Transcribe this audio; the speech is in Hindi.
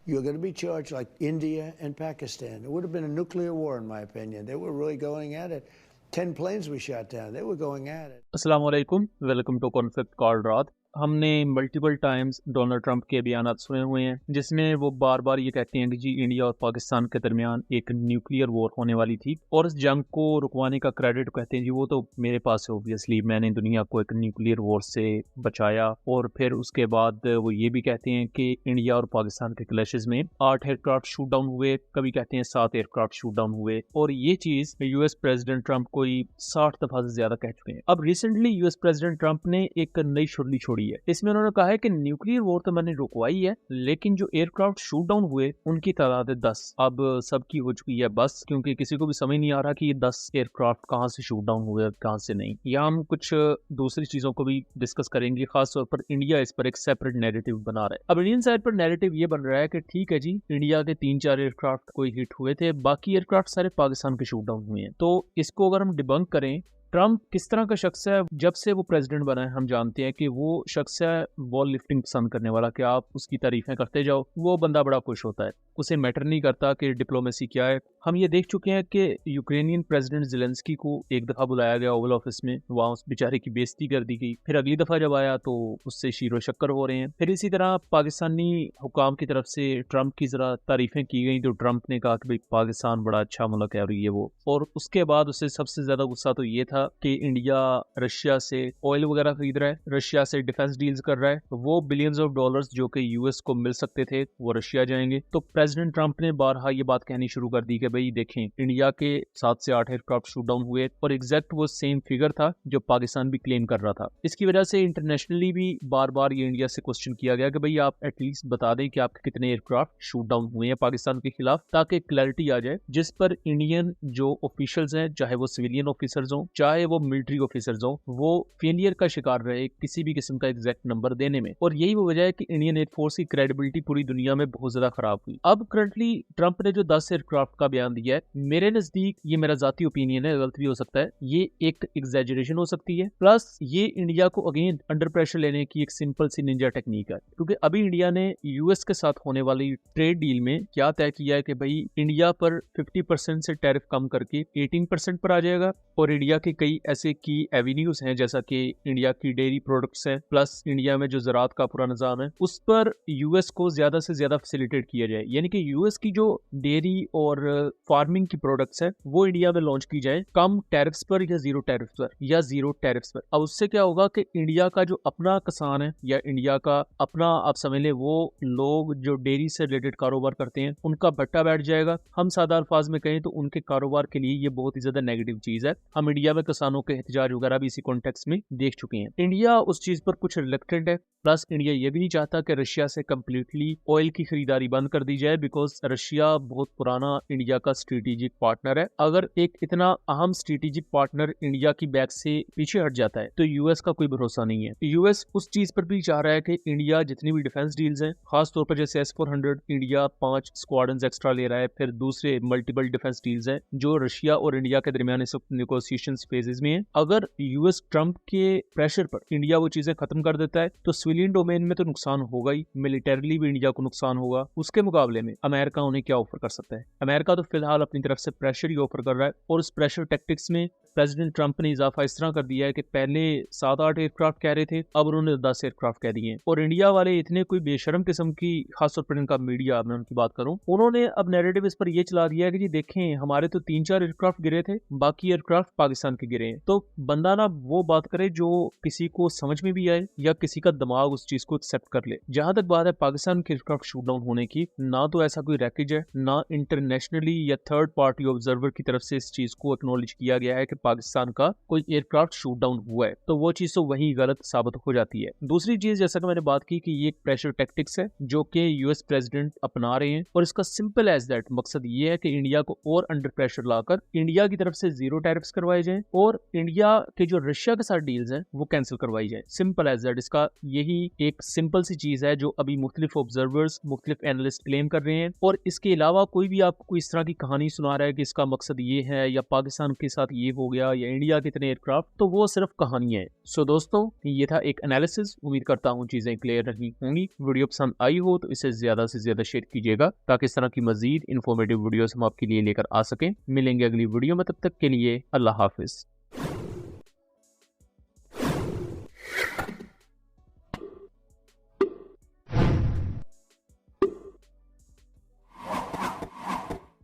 you're going to be charged like India and Pakistan. It would have been a nuclear war, in my opinion. They were really going at it. 10 planes we shot down. They were going at it. अस्सलाम वालेकुम, वेलकम टू कॉन्फ्लिक्ट कॉल रात। हमने मल्टीपल टाइम्स डोनाल्ड ट्रंप के बयानात सुने हुए हैं जिसमें वो बार बार ये कहते हैं कि जी इंडिया और पाकिस्तान के दरमियान एक न्यूक्लियर वॉर होने वाली थी और इस जंग को रुकवाने का क्रेडिट कहते हैं जी वो तो मेरे पास है, ऑब्वियसली मैंने दुनिया को एक न्यूक्लियर वॉर से बचाया। और फिर उसके बाद वो ये भी कहते हैं कि इंडिया और पाकिस्तान के क्लैशेस में 8 एयरक्राफ्ट शूट डाउन हुए, कभी कहते हैं 7 एयरक्राफ्ट शूट डाउन हुए। और ये चीज़ यूएस प्रेसिडेंट ट्रंप कोई 60 दफ़ा से ज़्यादा कह चुके हैं। अब रिसेंटली यूएस प्रेसिडेंट ट्रंप ने एक नई शुरली छोड़ी है। इसमें उन्होंने कहा है कि न्यूक्लियर वॉर तो मैंने रुकवाई है, लेकिन जो एयरक्राफ्ट शूट डाउन हुए उनकी तादाद है 10। अब सबकी हो चुकी है बस, क्योंकि किसी को भी समझ नहीं आ रहा कि ये 10 एयरक्राफ्ट कहाँ से शूट डाउन हुए और कहाँ से नहीं। या हम कुछ दूसरी चीजों को भी डिस्कस करेंगे, खासतौर पर इंडिया इस पर एक सेपरेट नैरेटिव बना रहा है। अब इंडियन साइड पर नैरेटिव ये बन रहा है कि ठीक है जी, इंडिया के 3-4 एयरक्राफ्ट कोई हिट हुए थे, बाकी एयरक्राफ्ट सारे पाकिस्तान के शूट डाउन हुए हैं। तो इसको अगर हम डिबंक करें, ट्रंप किस तरह का शख्स है। जब से वो प्रेसिडेंट बना है हम जानते हैं कि वो शख्स है वॉल लिफ्टिंग पसंद करने वाला, कि आप उसकी तारीफें करते जाओ, वो बंदा बड़ा खुश होता है, उसे मैटर नहीं करता कि डिप्लोमेसी क्या है। हम ये देख चुके हैं कि यूक्रेनियन प्रेसिडेंट ज़ेलेंस्की को एक दफ़ा बुलाया गया ओवल ऑफिस में, वहाँ उस बेचारे की बेइज्जती कर दी गई। फिर अगली दफ़ा जब आया तो उससे शीरो शक्कर हो रहे हैं। फिर इसी तरह पाकिस्तानी हुकाम की तरफ से ट्रंप की ज़रा तारीफें की गई तो ट्रंप ने कहा कि भाई पाकिस्तान बड़ा अच्छा मुल्क है और ये वो। और उसके बाद उससे सबसे ज़्यादा गुस्सा तो ये था कि इंडिया रशिया से ऑयल वगैरह खरीद रहा है, रशिया से डिफेंस डील्स कर रहा है, वो बिलियंस ऑफ डॉलर्स जो कि यूएस को मिल सकते थे वो रशिया जाएंगे। तो प्रेसिडेंट ट्रंप ने बारहा ये बात कहनी शुरू कर दी कि भाई देखें, इंडिया के 7 से 8 एयरक्राफ्ट शूट डाउन हुए और एग्जैक्ट वो सेम फिगर था जो पाकिस्तान भी क्लेम कर रहा था। इसकी वजह से इंटरनेशनली भी बार बार ये इंडिया से क्वेश्चन किया गया कि भाई आप एटलीस्ट बता दें कि आपके कितने एयरक्राफ्ट शूट डाउन हुए हैं पाकिस्तान के खिलाफ, ताकि क्लैरिटी आ जाए, जिस पर इंडियन जो ऑफिशियल्स हैं, चाहे वो सिविलियन ऑफिसर्स हों चाहे वो मिलिट्री ऑफिसर्स हों, वो फेलियर का शिकार रहे किसी भी किस्म का एग्जैक्ट नंबर देने में। और यही वो वजह है कि इंडियन एयरफोर्स की क्रेडिबिलिटी पूरी दुनिया में बहुत ज्यादा खराब हुई। अब करंटली ट्रंप ने जो 10 एयरक्राफ्ट का बयान दिया है, मेरे नजदीक, ये मेरा जाती ओपिनियन है, गलत भी हो सकता है, ये एक एग्जैजरेशन हो सकती है, प्लस ये इंडिया को अगेन अंडर प्रेशर लेने की एक सिंपल सी निंजा टेक्निक है। क्योंकि अभी इंडिया ने यूएस के साथ होने वाली ट्रेड डील में क्या तय किया है कि भाई इंडिया पर 50% से टैरिफ कम करके 18% पर आ जाएगा। और इंडिया के कई ऐसे की एवेन्यूज हैं, जैसा कि इंडिया की डेयरी प्रोडक्ट्स हैं, प्लस इंडिया में जो ज़राअत का पूरा निज़ाम है, उस पर यूएस को ज़्यादा से ज़्यादा फैसिलिटेट किया जाए। यानी कि यूएस की जो डेयरी और फार्मिंग की प्रोडक्ट्स हैं वो इंडिया में लॉन्च की जाए कम टैरिफ्स पर या जीरो टैरिफ्स पर। अब उससे क्या होगा कि इंडिया का जो अपना किसान है या इंडिया का अपना, आप समझ लें, वो लोग जो डेयरी से रिलेटेड कारोबार करते हैं उनका भट्टा बैठ जाएगा। हम सादा अल्फाज में कहें तो उनके कारोबार के लिए ये बहुत ही ज़्यादा नेगेटिव चीज़ है। हम इंडिया में किसानों के एहतजाज वगैरह भी इसी कॉन्टेक्स्ट में देख चुके हैं। इंडिया उस चीज पर कुछ रिलेक्टेंट है, प्लस इंडिया ये भी नहीं चाहता कि रशिया से कंप्लीटली ऑयल की खरीदारी बंद कर दी जाए, बिकॉज रशिया बहुत पुराना इंडिया का स्ट्रेटेजिक पार्टनर है। अगर एक इतना अहम स्ट्रेटेजिक पार्टनर इंडिया की बैक से पीछे हट जाता है तो यूएस का कोई भरोसा नहीं है। यूएस उस चीज पर भी चाह रहा है कि इंडिया जितनी भी डिफेंस डील्स हैं, खासतौर पर जैसे S-400, इंडिया 5 स्क्वाड्रन्स एक्स्ट्रा ले रहा है, फिर दूसरे मल्टीपल डिफेंस डील्स हैं जो रशिया और इंडिया के दरमियान इस वक्त नेगोशिएशन फेजेस में है। अगर यूएस ट्रंप के प्रेशर पर इंडिया वो चीजें खत्म कर देता है तो सिविलियन डोमेन में तो नुकसान होगा ही, मिलिटरीली भी इंडिया को नुकसान होगा। उसके मुकाबले में अमेरिका उन्हें क्या ऑफर कर सकता है? अमेरिका तो फिलहाल अपनी तरफ से प्रेशर ही ऑफर कर रहा है, और उस प्रेशर टैक्टिक्स में प्रेसिडेंट ट्रंप ने इजाफा इस तरह कर दिया है कि पहले 7-8 एयरक्राफ्ट कह रहे थे, अब उन्होंने 10 एयरक्राफ्ट कह दिए हैं। और इंडिया वाले इतने कोई बेशरम किस्म की, खासतौर पर इनका मीडिया, मैं उनकी बात करूं, उन्होंने अब नैरेटिव इस पर यह चला दिया है कि जी देखें, हमारे तो 3-4 एयरक्राफ्ट गिरे थे, बाकी एयरक्राफ्ट पाकिस्तान के गिरे हैं। तो बंदा ना वो बात करे जो किसी को समझ में भी आए या किसी का दिमाग उस चीज को एक्सेप्ट कर ले। जहां तक बात है पाकिस्तान के एयरक्राफ्ट शूट डाउन होने की, ना तो ऐसा कोई रैकेज है, ना इंटरनेशनली या थर्ड पार्टी ऑब्जर्वर की तरफ से इस चीज को एक्नॉलेज किया गया है कि पाकिस्तान का कोई एयरक्राफ्ट शूट डाउन हुआ है। तो वो चीज तो वही गलत साबित हो जाती है। दूसरी चीज, जैसा कि मैंने बात की कि ये एक प्रेशर टैक्टिक्स है जो कि यूएस प्रेसिडेंट अपना रहे हैं, और इसका सिंपल एज दैट मकसद ये है कि इंडिया को और अंडर प्रेशर लाकर इंडिया की तरफ से जीरो टैरिफ्स करवाए जाएं और इंडिया के जो रशिया के साथ डील्स हैं वो कैंसिल करवाई जाए। Simple as that. इसका यही एक सिंपल सी चीज है जो अभी मुख्तलिफ ऑब्जर्वर्स, मुख्तलिफ एनालिस्ट क्लेम कर रहे हैं। और इसके अलावा कोई भी आपको इस तरह की कहानी सुना रहा है कि इसका मकसद ये है या पाकिस्तान के साथ ये हो हो गया या इंडिया के इतने एयरक्राफ्ट, तो वो सिर्फ कहानियां हैं। सो दोस्तों, ये था एक एनालिसिस। उम्मीद करता हूँ चीजें क्लियर रही होंगी। वीडियो पसंद आई हो तो इसे ज्यादा से ज्यादा शेयर कीजिएगा ताकि इस तरह की मजीद इन्फॉर्मेटिव वीडियोस हम आपके लिए लेकर आ सकें। मिलेंगे अगली वीडियो में, तब तक के लिए अल्लाह हाफिज।